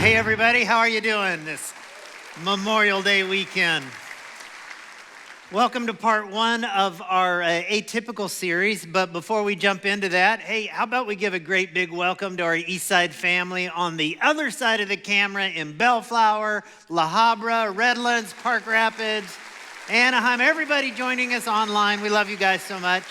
Hey everybody, how are you doing this Memorial Day weekend? Welcome to part one of our aTypical series, but before we jump into that, hey, how about we give a great big welcome to our Eastside family on the other side of the camera in Bellflower, La Habra, Redlands, Park Rapids, Anaheim, everybody joining us online. We love you guys so much.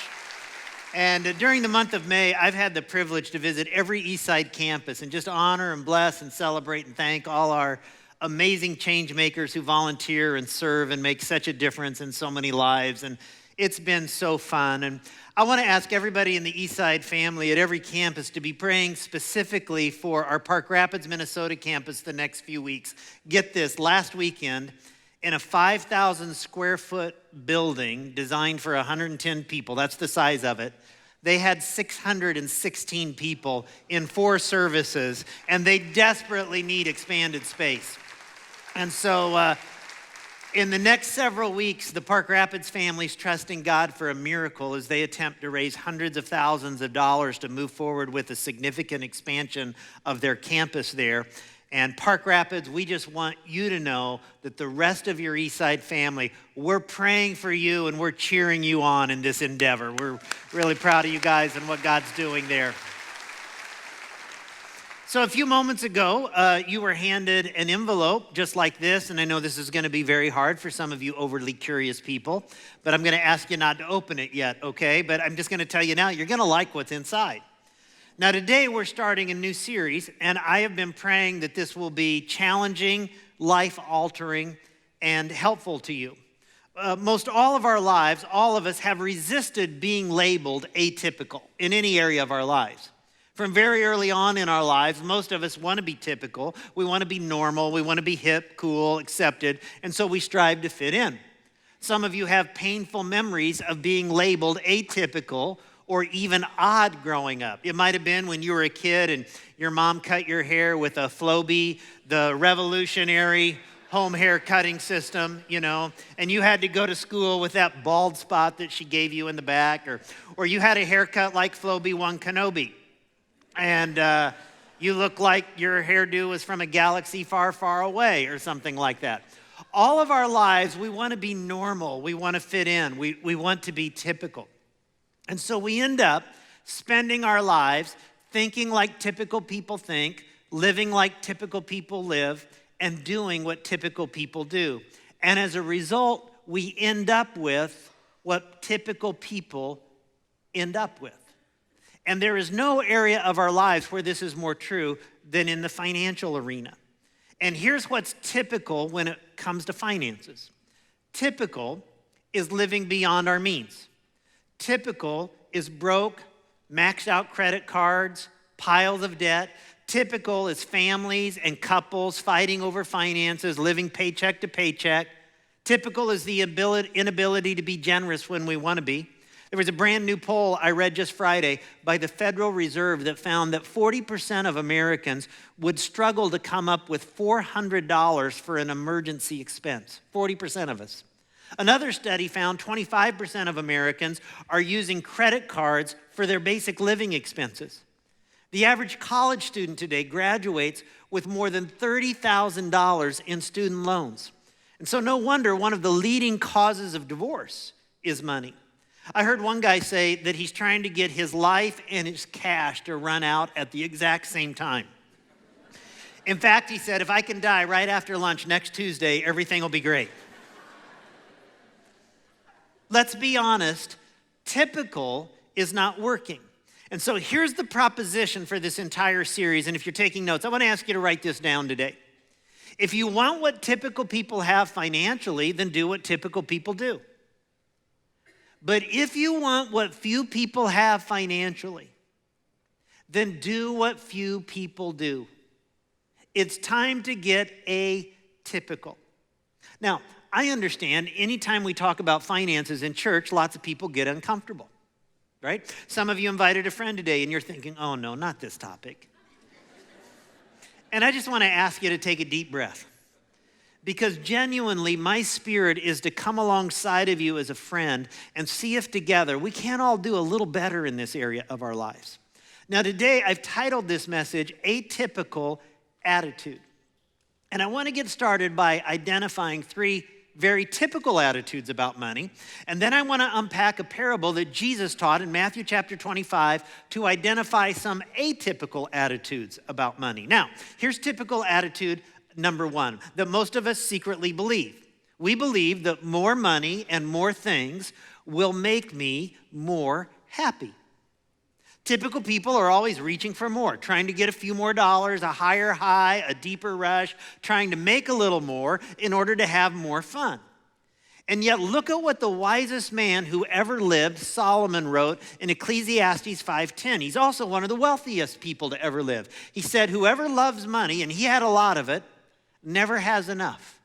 And during the month of May, I've had the privilege to visit every Eastside campus and just honor and bless and celebrate and thank all our amazing change makers who volunteer and serve and make such a difference in so many lives. And it's been so fun. And I want to ask everybody in the Eastside family at every campus to be praying specifically for our Park Rapids, Minnesota campus the next few weeks. Get this, last weekend, in a 5,000 square foot building designed for 110 people, that's the size of it, they had 616 people in 4 services, and they desperately need expanded space. And so in the next several weeks, the Park Rapids family's trusting God for a miracle as they attempt to raise hundreds of thousands of dollars to move forward with a significant expansion of their campus there. And Park Rapids, we just want you to know that the rest of your Eastside family, we're praying for you and we're cheering you on in this endeavor. We're really proud of you guys and what God's doing there. So a few moments ago, you were handed an envelope just like this, and I know this is going to be very hard for some of you overly curious people, but I'm going to ask you not to open it yet, okay? But I'm just going to tell you now, you're going to like what's inside. Now today we're starting a new series, and I have been praying that this will be challenging, life-altering, and helpful to you. Most all of our lives, all of us have resisted being labeled atypical in any area of our lives. From very early on in our lives, most of us want to be typical. We want to be normal. We want to be hip, cool, accepted, and so we strive to fit in. Some of you have painful memories of being labeled atypical or even odd growing up. It might have been when you were a kid and your mom cut your hair with a Flowbee, the revolutionary home hair cutting system, you know, and you had to go to school with that bald spot that she gave you in the back, or you had a haircut like Flowbee One Kenobi, and you look like your hairdo was from a galaxy far, far away or something like that. All of our lives, we want to be normal. We want to fit in. We want to be typical. And so we end up spending our lives thinking like typical people think, living like typical people live, and doing what typical people do. And as a result, we end up with what typical people end up with. And there is no area of our lives where this is more true than in the financial arena. And here's what's typical when it comes to finances. Typical is living beyond our means. Typical is broke, maxed out credit cards, piles of debt. Typical is families and couples fighting over finances, living paycheck to paycheck. Typical is the inability to be generous when we want to be. There was a brand new poll I read just Friday by the Federal Reserve that found that 40% of Americans would struggle to come up with $400 for an emergency expense. 40% of us. Another study found 25% of Americans are using credit cards for their basic living expenses. The average college student today graduates with more than $30,000 in student loans. And so no wonder one of the leading causes of divorce is money. I heard one guy say that he's trying to get his life and his cash to run out at the exact same time. In fact, he said, if I can die right after lunch next Tuesday, everything will be great. Let's be honest, typical is not working. And so here's the proposition for this entire series. And if you're taking notes, I want to ask you to write this down today. If you want what typical people have financially, then do what typical people do. But if you want what few people have financially, then do what few people do. It's time to get atypical. Now, I understand anytime we talk about finances in church, lots of people get uncomfortable, right? Some of you invited a friend today and you're thinking, oh no, not this topic. And I just want to ask you to take a deep breath, because genuinely my spirit is to come alongside of you as a friend and see if together we can all do a little better in this area of our lives. Now today I've titled this message, Atypical Attitude. And I want to get started by identifying three very typical attitudes about money. And then I want to unpack a parable that Jesus taught in Matthew chapter 25 to identify some atypical attitudes about money. Now, here's typical attitude number one that most of us secretly believe. We believe that more money and more things will make me more happy. Typical people are always reaching for more, trying to get a few more dollars, a higher high, a deeper rush, trying to make a little more in order to have more fun. And yet look at what the wisest man who ever lived, Solomon, wrote in Ecclesiastes 5:10. He's also one of the wealthiest people to ever live. He said, whoever loves money, and he had a lot of it, never has enough.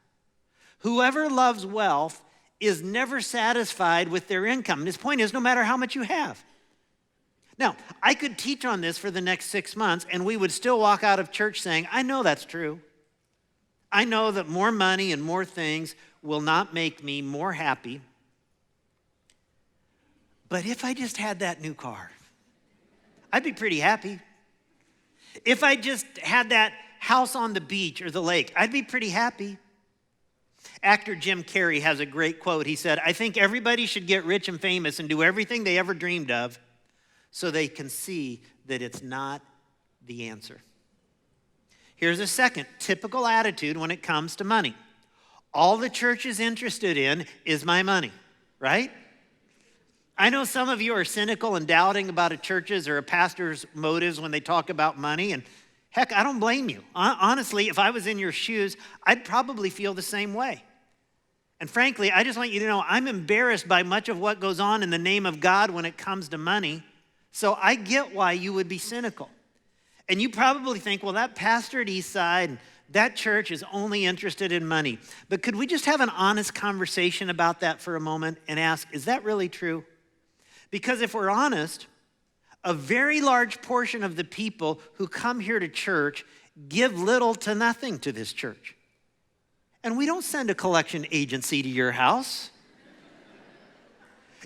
Whoever loves wealth is never satisfied with their income. And his point is, no matter how much you have. Now, I could teach on this for the next 6 months, and we would still walk out of church saying, I know that's true. I know that more money and more things will not make me more happy. But if I just had that new car, I'd be pretty happy. If I just had that house on the beach or the lake, I'd be pretty happy. Actor Jim Carrey has a great quote. He said, I think everybody should get rich and famous and do everything they ever dreamed of, so they can see that it's not the answer. Here's a second typical attitude when it comes to money. All the church is interested in is my money, right? I know some of you are cynical and doubting about a church's or a pastor's motives when they talk about money, and heck, I don't blame you. Honestly, if I was in your shoes, I'd probably feel the same way. And frankly, I just want you to know I'm embarrassed by much of what goes on in the name of God when it comes to money. So I get why you would be cynical. And you probably think, well, that pastor at Eastside, that church is only interested in money. But could we just have an honest conversation about that for a moment and ask, is that really true? Because if we're honest, a very large portion of the people who come here to church give little to nothing to this church. And we don't send a collection agency to your house.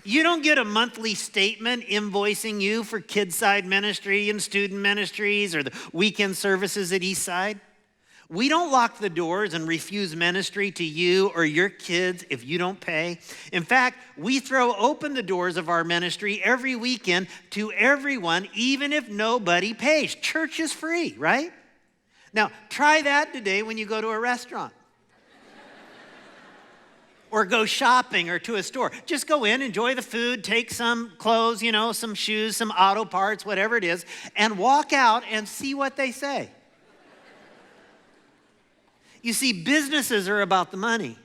You don't get a monthly statement invoicing you for Kidside Ministry and student ministries or the weekend services at Eastside. We don't lock the doors and refuse ministry to you or your kids if you don't pay. In fact, we throw open the doors of our ministry every weekend to everyone, even if nobody pays. Church is free, right? Now, try that today when you go to a restaurant. Or go shopping or to a store. Just go in, enjoy the food, take some clothes, some shoes, some auto parts, whatever it is, and walk out and see what they say. You see, businesses are about the money.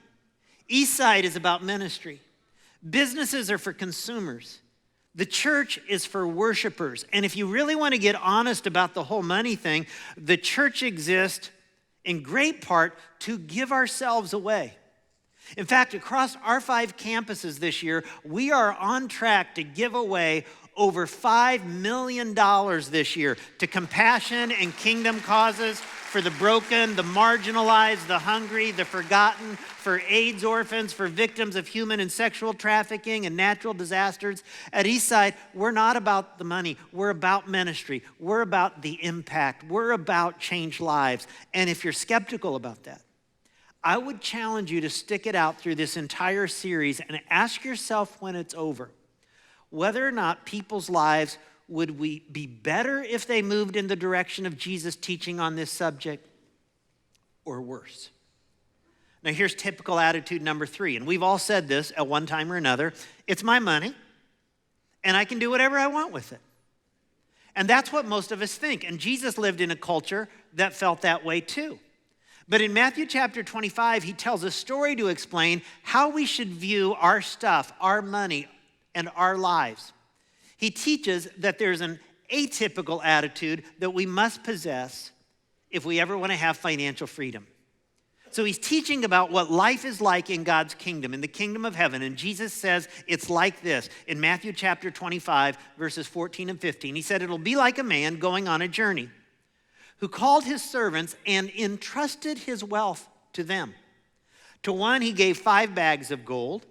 Eastside is about ministry. Businesses are for consumers. The church is for worshipers. And if you really want to get honest about the whole money thing, the church exists in great part to give ourselves away. In fact, across our 5 campuses this year, we are on track to give away over $5 million this year to compassion and kingdom causes for the broken, the marginalized, the hungry, the forgotten, for AIDS orphans, for victims of human and sexual trafficking and natural disasters. At Eastside, we're not about the money. We're about ministry. We're about the impact. We're about changed lives. And if you're skeptical about that, I would challenge you to stick it out through this entire series and ask yourself when it's over, whether or not people's lives would be better if they moved in the direction of Jesus' teaching on this subject, or worse. Now here's typical attitude number 3, and we've all said this at one time or another. It's my money, and I can do whatever I want with it. And that's what most of us think, and Jesus lived in a culture that felt that way too. But in Matthew chapter 25, he tells a story to explain how we should view our stuff, our money, and our lives. He teaches that there's an atypical attitude that we must possess if we ever want to have financial freedom. So he's teaching about what life is like in God's kingdom, in the kingdom of heaven. And Jesus says it's like this in Matthew chapter 25, verses 14 and 15. He said, it'll be like a man going on a journey who called his servants and entrusted his wealth to them. To one he gave 5 bags of gold,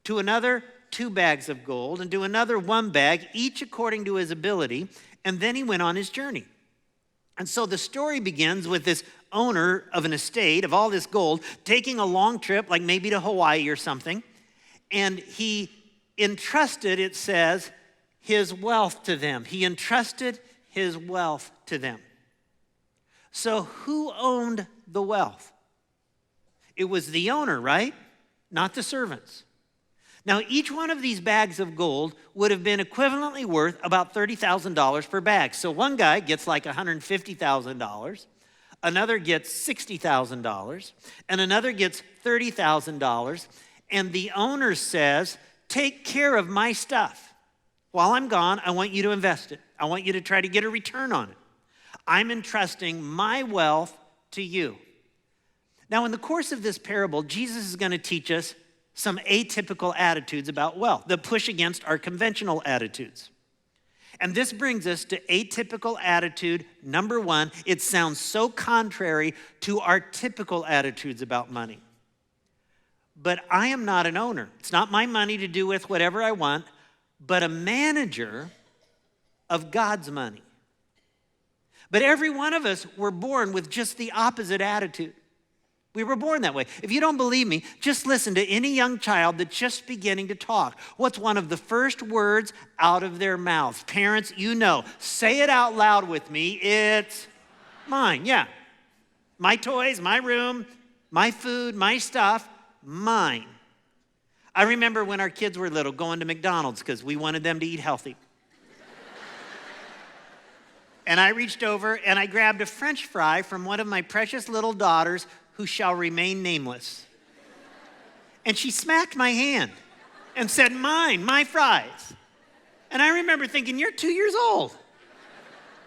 to another 2 bags of gold, and to another 1 bag, each according to his ability, and then he went on his journey. And so the story begins with this owner of an estate of all this gold taking a long trip, like maybe to Hawaii or something. And he entrusted, it says, his wealth to them. He entrusted his wealth to them. So who owned the wealth? It was the owner, right? Not the servants. Now, each one of these bags of gold would have been equivalently worth about $30,000 per bag. So one guy gets like $150,000, another gets $60,000, and another gets $30,000. And the owner says, take care of my stuff. While I'm gone, I want you to invest it. I want you to try to get a return on it. I'm entrusting my wealth to you. Now, in the course of this parable, Jesus is going to teach us some atypical attitudes about wealth that push against our conventional attitudes. And this brings us to atypical attitude number one. It sounds so contrary to our typical attitudes about money. But I am not an owner. It's not my money to do with whatever I want, but a manager of God's money. But every one of us were born with just the opposite attitude. We were born that way. If you don't believe me, just listen to any young child that's just beginning to talk. What's one of the first words out of their mouths? Parents, you know, say it out loud with me. It's mine. Yeah. My toys, my room, my food, my stuff, mine. I remember when our kids were little going to McDonald's because we wanted them to eat healthy. And I reached over and I grabbed a French fry from one of my precious little daughters who shall remain nameless. And she smacked my hand and said, mine, my fries. And I remember thinking, you're 2 years old.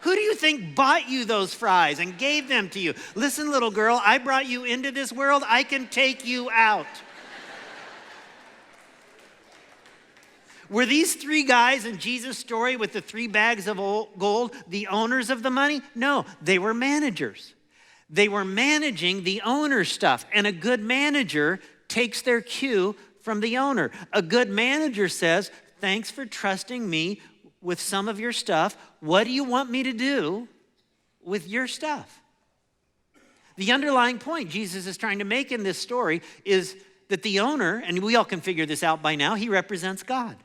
Who do you think bought you those fries and gave them to you? Listen, little girl, I brought you into this world. I can take you out. Were these three guys in Jesus' story with the 3 bags of gold the owners of the money? No, they were managers. They were managing the owner's stuff, and a good manager takes their cue from the owner. A good manager says, thanks for trusting me with some of your stuff. What do you want me to do with your stuff? The underlying point Jesus is trying to make in this story is that the owner, and we all can figure this out by now, he represents God.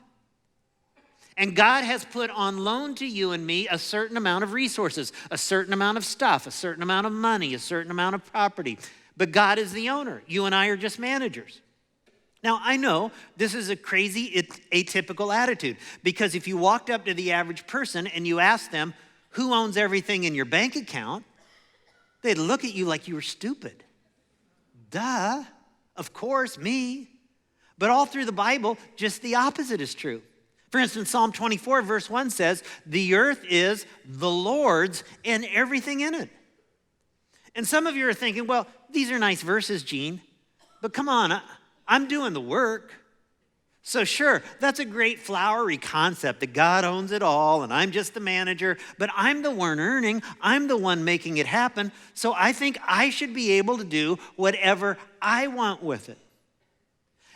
And God has put on loan to you and me a certain amount of resources, a certain amount of stuff, a certain amount of money, a certain amount of property. But God is the owner. You and I are just managers. Now, I know this is a crazy, atypical attitude, because if you walked up to the average person and you asked them, who owns everything in your bank account, they'd look at you like you were stupid. Duh, of course, me. But all through the Bible, just the opposite is true. For instance, Psalm 24, verse 1 says, the earth is the Lord's and everything in it. And some of you are thinking, well, these are nice verses, Gene, but come on, I'm doing the work. So sure, that's a great flowery concept that God owns it all and I'm just the manager, but I'm the one earning, I'm the one making it happen, so I think I should be able to do whatever I want with it.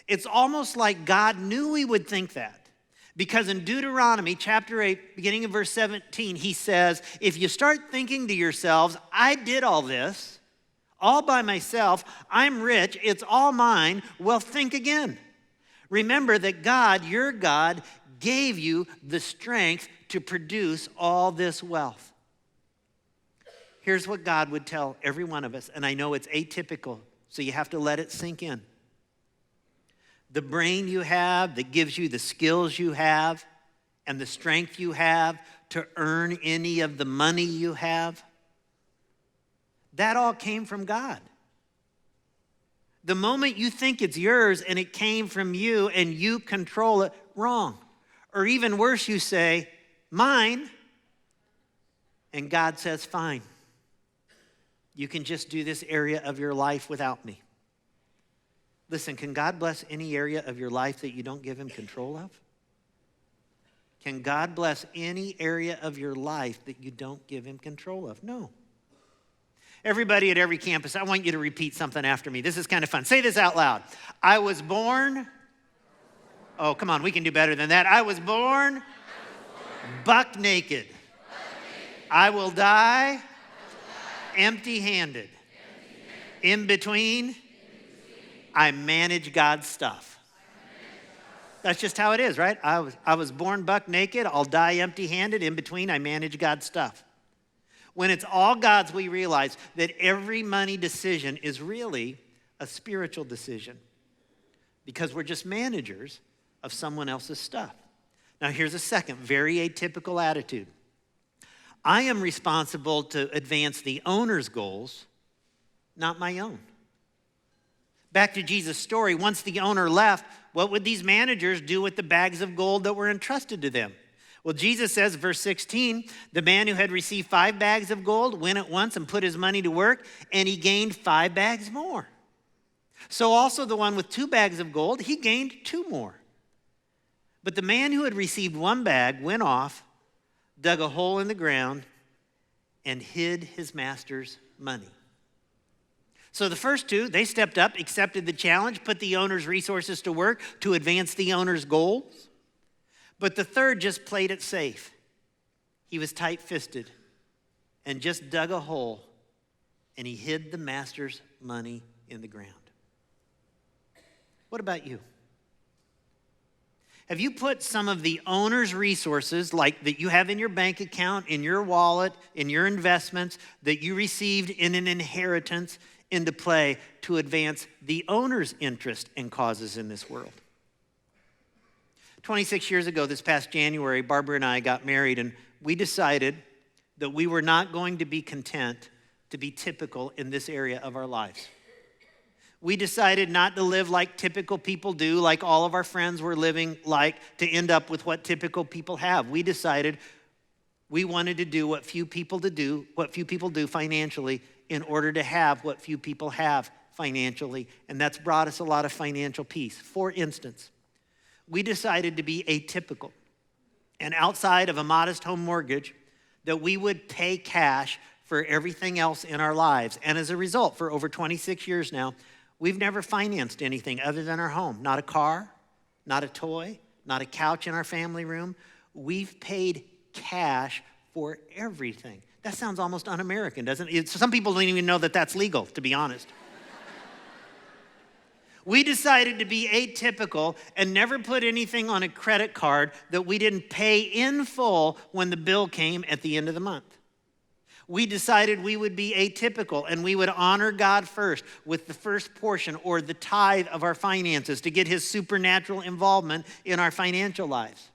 It's almost like God knew we would think that. Because in Deuteronomy chapter 8, beginning in verse 17, he says, if you start thinking to yourselves, I did all this, all by myself, I'm rich, it's all mine, well, think again. Remember that God, your God, gave you the strength to produce all this wealth. Here's what God would tell every one of us, and I know it's atypical, so you have to let it sink in. The brain you have that gives you the skills you have and the strength you have to earn any of the money you have, that all came from God. The moment you think it's yours and it came from you and you control it, wrong. Or even worse, you say, mine, and God says, fine. You can just do this area of your life without me. Listen, can God bless any area of your life that you don't give him control of? Can God bless any area of your life that you don't give him control of? No. Everybody at every campus, I want you to repeat something after me. This is kind of fun. Say this out loud. I was born. Oh, come on, we can do better than that. I was born buck naked. I will die Empty-handed. In between, I manage God's stuff. That's just how it is, right? I was born buck naked. I'll die empty-handed. In between, I manage God's stuff. When it's all God's, we realize that every money decision is really a spiritual decision because we're just managers of someone else's stuff. Now, here's a second very atypical attitude. I am responsible to advance the owner's goals, not my own. Back to Jesus' story, once the owner left, what would these managers do with the bags of gold that were entrusted to them? Well, Jesus says, verse 16, the man who had received 5 bags of gold went at once and put his money to work, and he gained 5 bags more. So also the one with 2 bags of gold, he gained 2 more. But the man who had received 1 bag went off, dug a hole in the ground, and hid his master's money. So the first 2, they stepped up, accepted the challenge, put the owner's resources to work to advance the owner's goals. But the third just played it safe. He was tight-fisted and just dug a hole, and he hid the master's money in the ground. What about you? Have you put some of the owner's resources, like that you have in your bank account, in your wallet, in your investments, that you received in an inheritance, into play to advance the owner's interest and causes in this world? 26 years ago, this past January, Barbara and I got married, and we decided that we were not going to be content to be typical in this area of our lives. We decided not to live like typical people do, like all of our friends were living like, to end up with what typical people have. We decided we wanted to do what few people do financially in order to have what few people have financially, and that's brought us a lot of financial peace. For instance, we decided to be atypical, and outside of a modest home mortgage, that we would pay cash for everything else in our lives. And as a result, for over 26 years now, we've never financed anything other than our home. Not a car, not a toy, not a couch in our family room. We've paid cash for everything. That sounds almost un-American, doesn't it? Some people don't even know that that's legal, to be honest. We decided to be atypical and never put anything on a credit card that we didn't pay in full when the bill came at the end of the month. We decided we would be atypical and we would honor God first with the first portion or the tithe of our finances to get his supernatural involvement in our financial lives.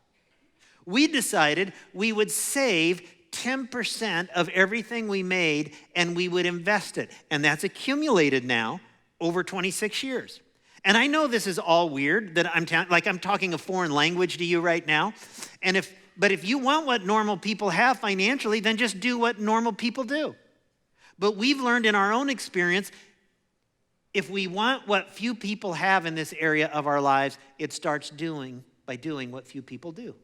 We decided we would save 10% of everything we made and we would invest it. And that's accumulated now over 26 years. And I know this is all weird that I'm talking a foreign language to you right now. But if you want what normal people have financially, then just do what normal people do. But we've learned in our own experience, if we want what few people have in this area of our lives, it starts by doing what few people do.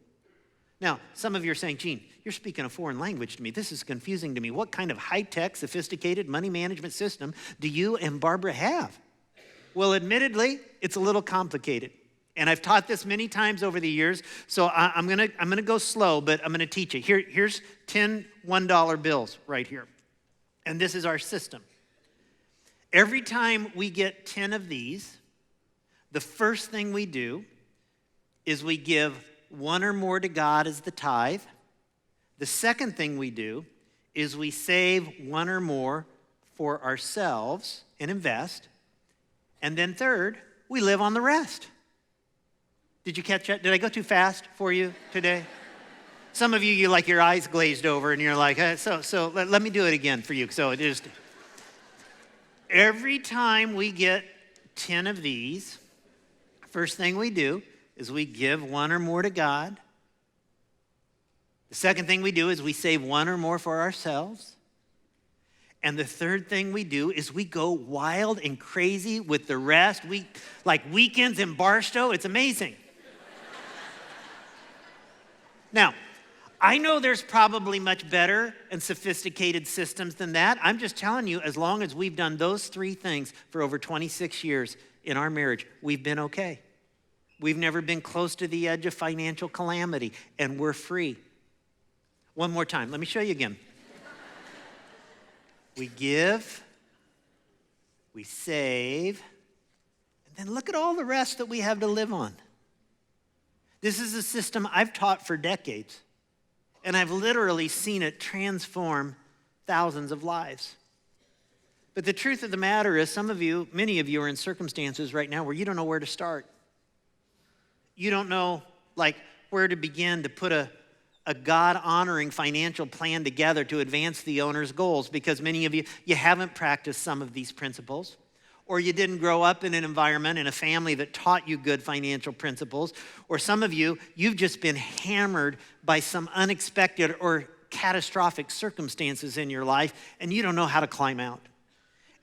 Now, some of you are saying, Gene, you're speaking a foreign language to me. This is confusing to me. What kind of high-tech, sophisticated money management system do you and Barbara have? Well, admittedly, it's a little complicated. And I've taught this many times over the years, so I'm gonna go slow, but I'm gonna teach it. Here's 10 $1 bills right here. And this is our system. Every time we get 10 of these, the first thing we do is we give 1 or more to God as the tithe. The second thing we do is we save 1 or more for ourselves and invest. And then third, we live on the rest. Did you catch that? Did I go too fast for you today? Some of you like your eyes glazed over and you're like, so let me do it again for you. So it is, every time we get 10 of these, first thing we do is we give 1 or more to God. The second thing we do is we save 1 or more for ourselves. And the third thing we do is we go wild and crazy with the rest. We like weekends in Barstow. It's amazing. Now, I know there's probably much better and sophisticated systems than that. I'm just telling you, as long as we've done those 3 things for over 26 years in our marriage, we've been okay. We've never been close to the edge of financial calamity, and we're free. One more time. Let me show you again. we give, we save, and then look at all the rest that we have to live on. This is a system I've taught for decades, and I've literally seen it transform thousands of lives. But the truth of the matter is, many of you are in circumstances right now where you don't know where to start. You don't know, where to begin to put a God-honoring financial plan together to advance the owner's goals, because many of you haven't practiced some of these principles, or you didn't grow up in an environment, in a family that taught you good financial principles, or some of you've just been hammered by some unexpected or catastrophic circumstances in your life, and you don't know how to climb out.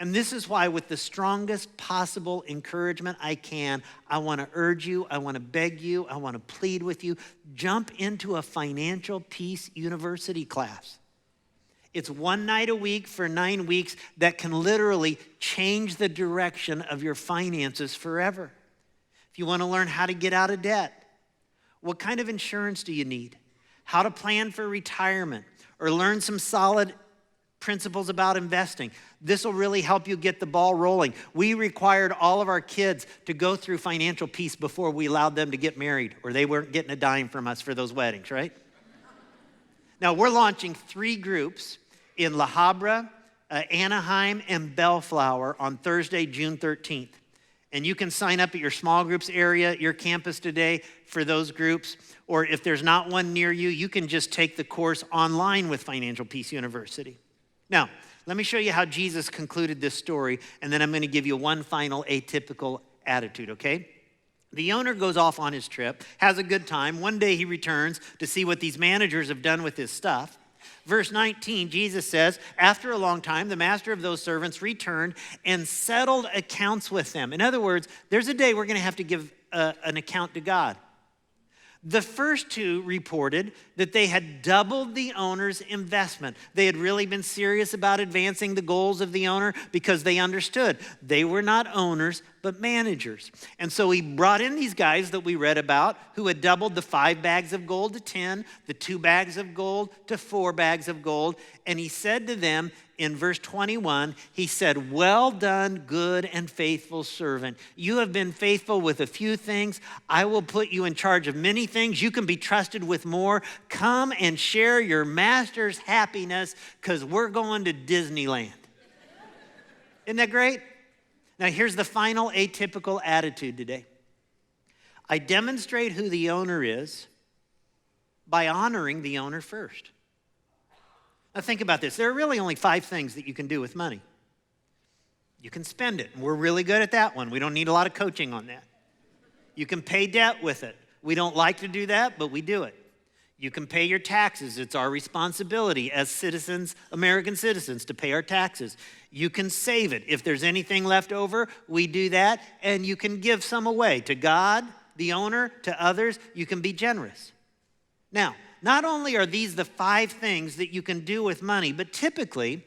And this is why, with the strongest possible encouragement I can, I want to urge you, I want to beg you, I want to plead with you, jump into a Financial Peace University class. It's one night a week for 9 weeks that can literally change the direction of your finances forever. If you want to learn how to get out of debt, what kind of insurance do you need, how to plan for retirement, or learn some solid principles about investing, this will really help you get the ball rolling. We required all of our kids to go through Financial Peace before we allowed them to get married, or they weren't getting a dime from us for those weddings, right? Now, we're launching 3 groups in La Habra, Anaheim, and Bellflower on Thursday, June 13th. And you can sign up at your small groups area, your campus today for those groups. Or if there's not one near you, you can just take the course online with Financial Peace University. Now, let me show you how Jesus concluded this story, and then I'm going to give you one final atypical attitude, okay? The owner goes off on his trip, has a good time. One day he returns to see what these managers have done with his stuff. Verse 19, Jesus says, after a long time, the master of those servants returned and settled accounts with them. In other words, there's a day we're going to have to give an account to God. The first 2 reported that they had doubled the owner's investment. They had really been serious about advancing the goals of the owner because they understood they were not owners, but managers. And so he brought in these guys that we read about who had doubled the 5 bags of gold to 10, the 2 bags of gold to 4 bags of gold. And he said to them in verse 21, he said, well done, good and faithful servant. You have been faithful with a few things. I will put you in charge of many things. You can be trusted with more. Come and share your master's happiness because we're going to Disneyland. Isn't that great? Now, here's the final atypical attitude today. I demonstrate who the owner is by honoring the owner first. Now, think about this. There are really only 5 things that you can do with money. You can spend it, and we're really good at that one. We don't need a lot of coaching on that. You can pay debt with it. We don't like to do that, but we do it. You can pay your taxes. It's our responsibility as citizens, American citizens, to pay our taxes. You can save it. If there's anything left over, we do that. And you can give some away to God, the owner, to others. You can be generous. Now, not only are these the 5 things that you can do with money, but typically,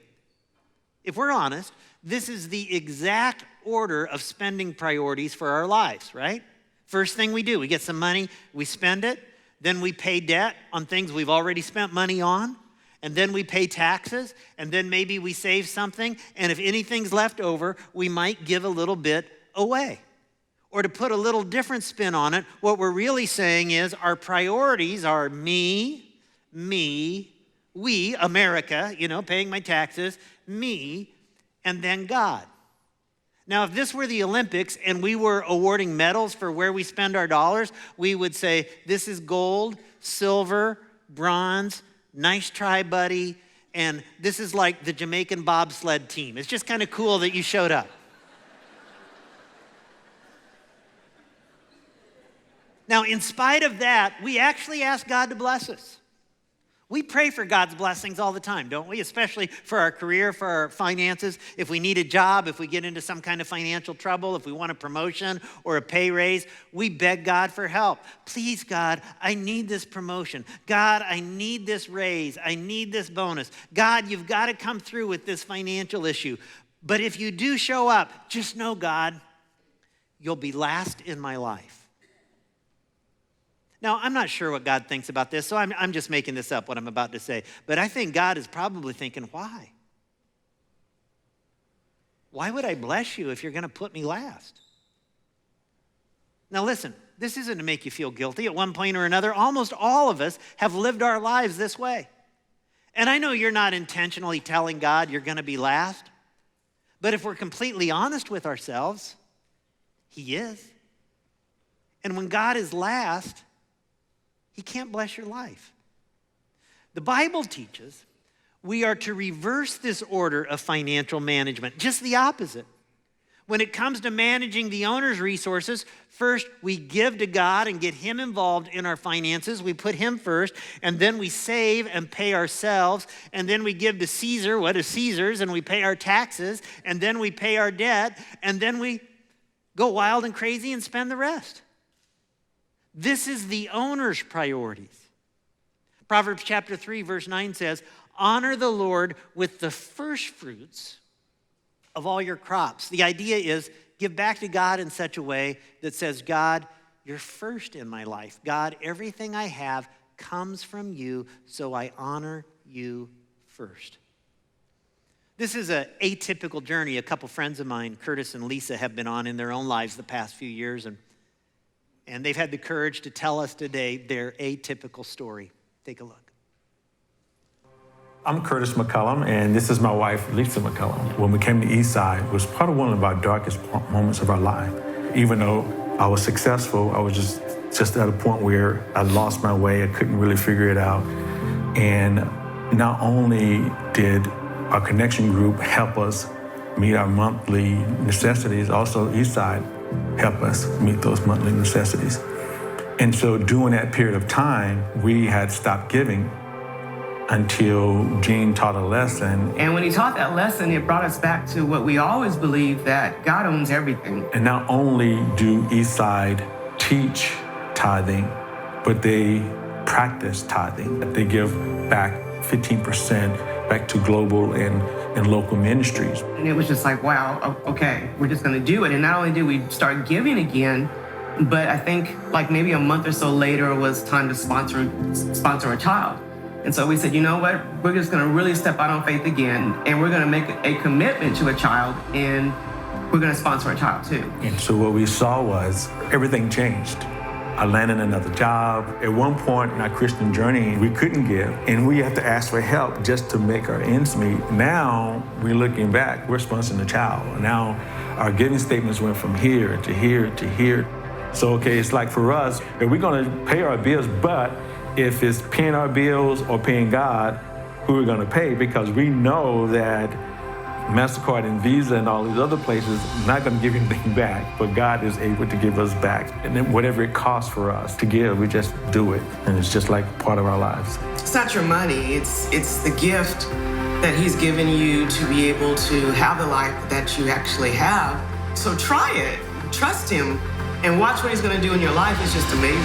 if we're honest, this is the exact order of spending priorities for our lives, right? First thing we do, we get some money, we spend it. Then we pay debt on things we've already spent money on. And then we pay taxes. And then maybe we save something. And if anything's left over, we might give a little bit away. Or to put a little different spin on it, what we're really saying is our priorities are me, we, America, paying my taxes, me, and then God. Now, if this were the Olympics and we were awarding medals for where we spend our dollars, we would say, this is gold, silver, bronze, nice try, buddy, and this is like the Jamaican bobsled team. It's just kind of cool that you showed up. Now, in spite of that, we actually ask God to bless us. We pray for God's blessings all the time, don't we? Especially for our career, for our finances. If we need a job, if we get into some kind of financial trouble, if we want a promotion or a pay raise, we beg God for help. Please, God, I need this promotion. God, I need this raise. I need this bonus. God, you've got to come through with this financial issue. But if you do show up, just know, God, you'll be last in my life. Now, I'm not sure what God thinks about this, so I'm just making this up, what I'm about to say. But I think God is probably thinking, why? Why would I bless you if you're going to put me last? Now listen, this isn't to make you feel guilty. At one point or another, almost all of us have lived our lives this way. And I know you're not intentionally telling God you're going to be last, but if we're completely honest with ourselves, he is. And when God is last, he can't bless your life. The Bible teaches we are to reverse this order of financial management, just the opposite. When it comes to managing the owner's resources, first we give to God and get him involved in our finances. We put him first, and then we save and pay ourselves, and then we give to Caesar what is Caesar's, and we pay our taxes, and then we pay our debt, and then we go wild and crazy and spend the rest. This is the owner's priorities. Proverbs chapter 3, verse 9 says, honor the Lord with the first fruits of all your crops. The idea is give back to God in such a way that says, God, you're first in my life. God, everything I have comes from you, so I honor you first. This is an atypical journey a couple friends of mine, Curtis and Lisa, have been on in their own lives the past few years, and they've had the courage to tell us today their atypical story. Take a look. I'm Curtis McCullum, and this is my wife, Lisa McCullum. When we came to Eastside, it was probably one of our darkest moments of our life. Even though I was successful, I was just at a point where I lost my way. I couldn't really figure it out. And not only did our connection group help us meet our monthly necessities, also Eastside helped us meet those monthly necessities. And so during that period of time, we had stopped giving until Gene taught a lesson. And when he taught that lesson, it brought us back to what we always believed, that God owns everything. And not only do Eastside teach tithing, but they practice tithing. They give back 15% back to global and local ministries. And it was just like, wow, okay, we're just gonna do it. And not only did we start giving again, but I think like maybe a month or so later it was time to sponsor a child. And so we said, you know what, we're just gonna really step out on faith again, and we're gonna make a commitment to a child, and we're gonna sponsor a child too. And so what we saw was everything changed. I landed another job. At one point in our Christian journey, we couldn't give, and we have to ask for help just to make our ends meet. Now, we're looking back, we're sponsoring a child. Now, our giving statements went from here to here to here. So, okay, it's like for us, if we're gonna pay our bills, but if it's paying our bills or paying God, who are gonna pay? Because we know that MasterCard and Visa and all these other places are not gonna give anything back, but God is able to give us back. And then whatever it costs for us to give, we just do it. And it's just like part of our lives. It's not your money, it's the gift that he's given you to be able to have the life that you actually have. So try it, trust him, and watch what he's gonna do in your life. It's just amazing.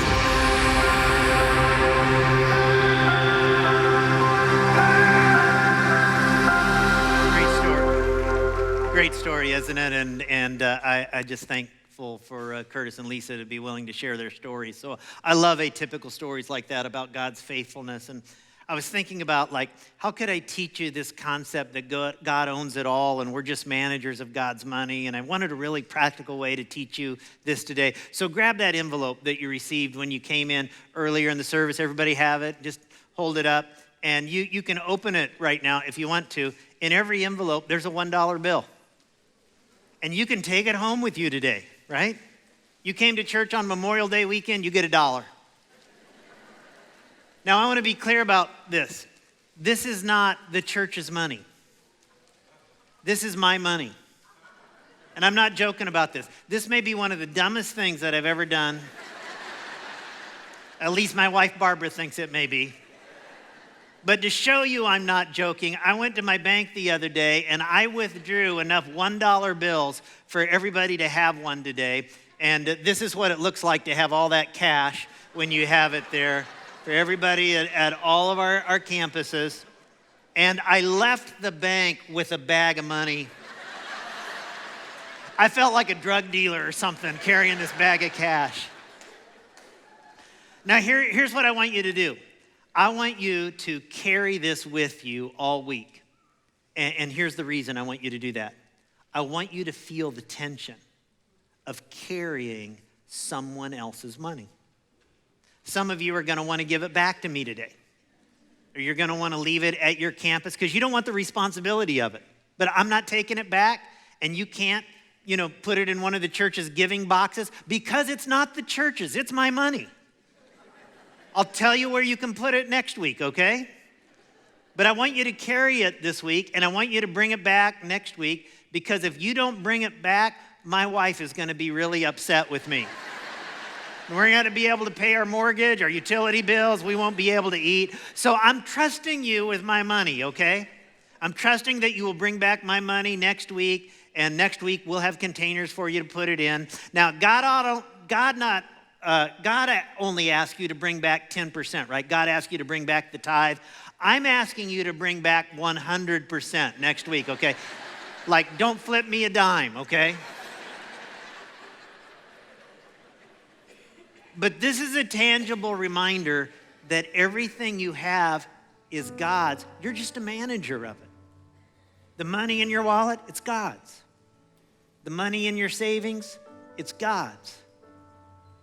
Great story, isn't it? And I just thankful for Curtis and Lisa to be willing to share their stories. So I love atypical stories like that about God's faithfulness. And I was thinking about, like, how could I teach you this concept that God owns it all and we're just managers of God's money? And I wanted a really practical way to teach you this today. So grab that envelope that you received when you came in earlier in the service. Everybody have it? Just hold it up. And you can open it right now if you want to. In every envelope, there's a $1 bill. And you can take it home with you today, right? You came to church on Memorial Day weekend, you get $1. Now, I want to be clear about this. This is not the church's money. This is my money. And I'm not joking about this. This may be one of the dumbest things that I've ever done. At least my wife, Barbara, thinks it may be. But to show you I'm not joking, I went to my bank the other day and I withdrew enough $1 bills for everybody to have one today. And this is what it looks like to have all that cash when you have it there for everybody at all of our campuses. And I left the bank with a bag of money. I felt like a drug dealer or something carrying this bag of cash. Now here's what I want you to do. I want you to carry this with you all week. And here's the reason I want you to do that. I want you to feel the tension of carrying someone else's money. Some of you are going to want to give it back to me today. Or you're going to want to leave it at your campus because you don't want the responsibility of it. But I'm not taking it back, and you can't, put it in one of the church's giving boxes because it's not the church's, it's my money. I'll tell you where you can put it next week, okay? But I want you to carry it this week, and I want you to bring it back next week, because if you don't bring it back, my wife is going to be really upset with me. We're going to be able to pay our mortgage, our utility bills. We won't be able to eat. So I'm trusting you with my money, okay? I'm trusting that you will bring back my money next week, and next week we'll have containers for you to put it in. Now, God only asks you to bring back 10%, right? God asks you to bring back the tithe. I'm asking you to bring back 100% next week, okay? Like, don't flip me a dime, okay? But this is a tangible reminder that everything you have is God's. You're just a manager of it. The money in your wallet, it's God's. The money in your savings, it's God's.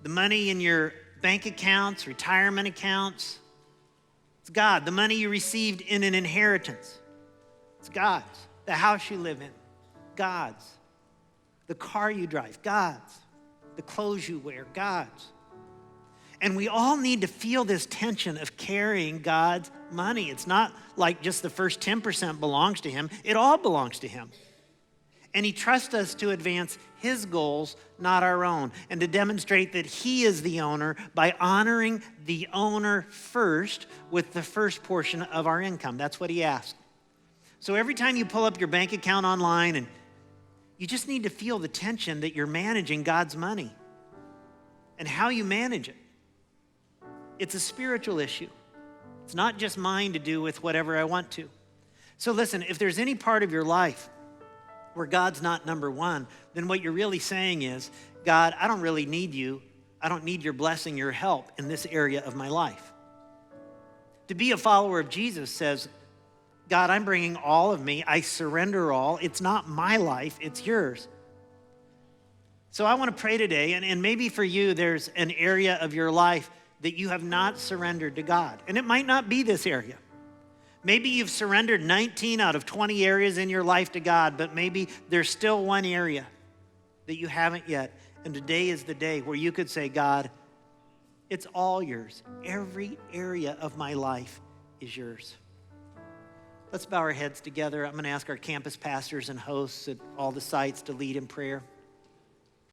The money in your bank accounts, retirement accounts, it's God. The money you received in an inheritance, it's God's. The house you live in, God's. The car you drive, God's. The clothes you wear, God's. And we all need to feel this tension of carrying God's money. It's not like just the first 10% belongs to him. It all belongs to him. And he trusts us to advance his goals, not our own, and to demonstrate that he is the owner by honoring the owner first with the first portion of our income. That's what he asked. So every time you pull up your bank account online, and you just need to feel the tension that you're managing God's money and how you manage it. It's a spiritual issue. It's not just mine to do with whatever I want to. So listen, if there's any part of your life where God's not number one, then what you're really saying is, God, I don't really need you. I don't need your blessing, your help in this area of my life. To be a follower of Jesus says, God, I'm bringing all of me. I surrender all. It's not my life, it's yours. So I want to pray today, and maybe for you, there's an area of your life that you have not surrendered to God. And it might not be this area. Maybe you've surrendered 19 out of 20 areas in your life to God, but maybe there's still one area that you haven't yet. And today is the day where you could say, God, it's all yours. Every area of my life is yours. Let's bow our heads together. I'm going to ask our campus pastors and hosts at all the sites to lead in prayer.